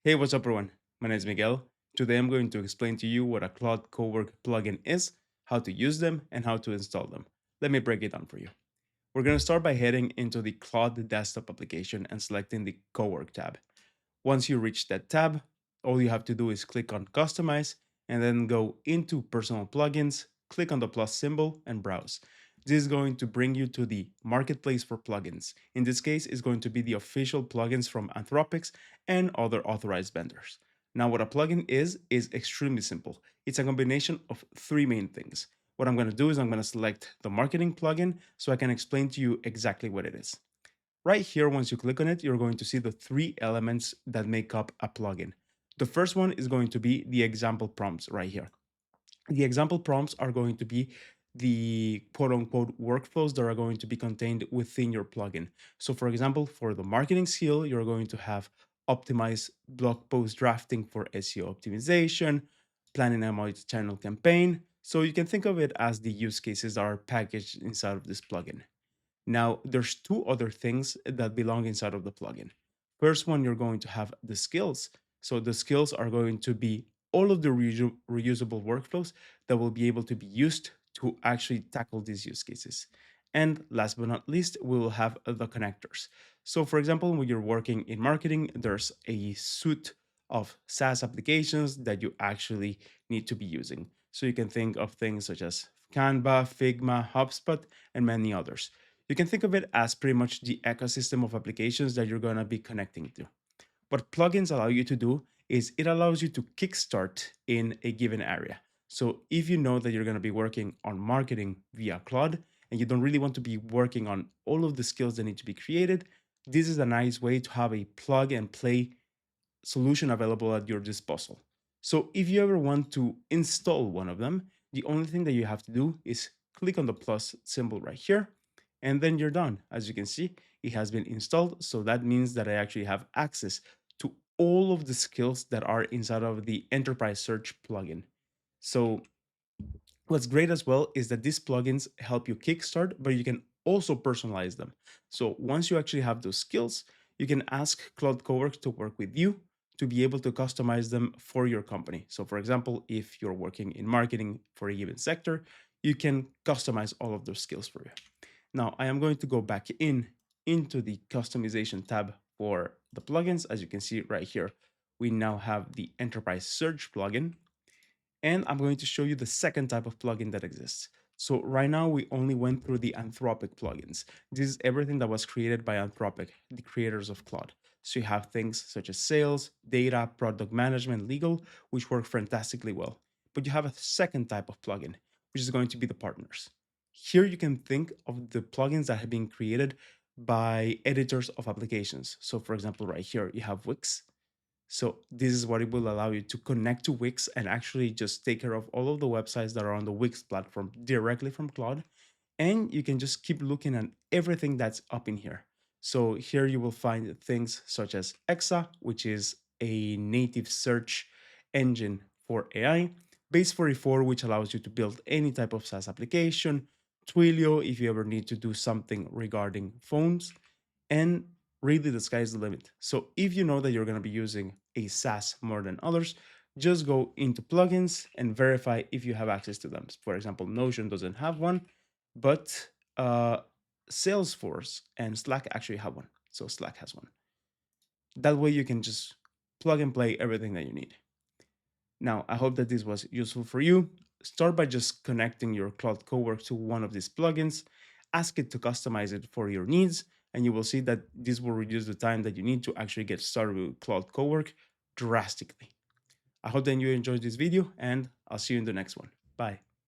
Hey, what's up, everyone? My name is Miguel. Today I'm going to explain to you what a Claude Cowork plugin is, how to use them, and how to install them. Let me break it down for you. We're going to start by heading into the Claude desktop application and selecting the Cowork tab. Once you reach that tab, all you have to do is click on Customize and then go into Personal Plugins, click on the plus symbol, and browse. This is going to bring you to the marketplace for plugins. In this case, it's going to be the official plugins from Anthropic and other authorized vendors. Now, what a plugin is extremely simple. It's a combination of three main things. What I'm going to do is I'm going to select the marketing plugin so I can explain to you exactly what it is. Right here, once you click on it, you're going to see the three elements that make up a plugin. The first one is going to be the example prompts right here. The example prompts are going to be the quote unquote workflows that are going to be contained within your plugin. So, for example, for the marketing skill, you're going to have optimize blog post drafting for SEO optimization, planning a multi-channel campaign. So, you can think of it as the use cases that are packaged inside of this plugin. Now, there's two other things that belong inside of the plugin. First one, you're going to have the skills. So the skills are going to be all of the reusable workflows that will be able to be used to actually tackle these use cases. And last but not least, we will have the connectors. So for example, when you're working in marketing, there's a suite of SaaS applications that you actually need to be using. So you can think of things such as Canva, Figma, HubSpot, and many others. You can think of it as pretty much the ecosystem of applications that you're going to be connecting to. What plugins allow you to do is it allows you to kickstart in a given area. So if you know that you're going to be working on marketing via Claude and you don't really want to be working on all of the skills that need to be created, this is a nice way to have a plug and play solution available at your disposal. So if you ever want to install one of them, the only thing that you have to do is click on the plus symbol right here, and then you're done. As you can see, it has been installed. So that means that I actually have access to all of the skills that are inside of the enterprise search plugin. So what's great as well is that these plugins help you kickstart, but you can also personalize them. So once you actually have those skills, you can ask Claude Cowork to work with you to be able to customize them for your company. So for example, if you're working in marketing for a given sector, you can customize all of those skills for you. Now I am going to go back into the customization tab for the plugins. As you can see right here, we now have the enterprise search plugin, and I'm going to show you the second type of plugin that exists. So right now we only went through the Anthropic plugins. This is everything that was created by Anthropic, the creators of Claude. So you have things such as sales, data, product management, legal, which work fantastically well. But you have a second type of plugin, which is going to be the partners. Here you can think of the plugins that have been created by editors of applications. So for example, right here, you have Wix. So this is what it will allow you to connect to Wix and actually just take care of all of the websites that are on the Wix platform directly from Claude. And you can just keep looking at everything that's up in here. So here you will find things such as Exa, which is a native search engine for AI, Base 44, which allows you to build any type of SaaS application, Twilio, if you ever need to do something regarding phones, and really the sky's the limit. So if you know that you're going to be using a SaaS more than others, just go into plugins and verify if you have access to them. For example, Notion doesn't have one, but Salesforce and Slack actually have one. So Slack has one. That way you can just plug and play everything that you need. Now, I hope that this was useful for you. Start by just connecting your Claude Cowork to one of these plugins, ask it to customize it for your needs, and you will see that this will reduce the time that you need to actually get started with Claude Cowork drastically. I hope that you enjoyed this video, and I'll see you in the next one. Bye.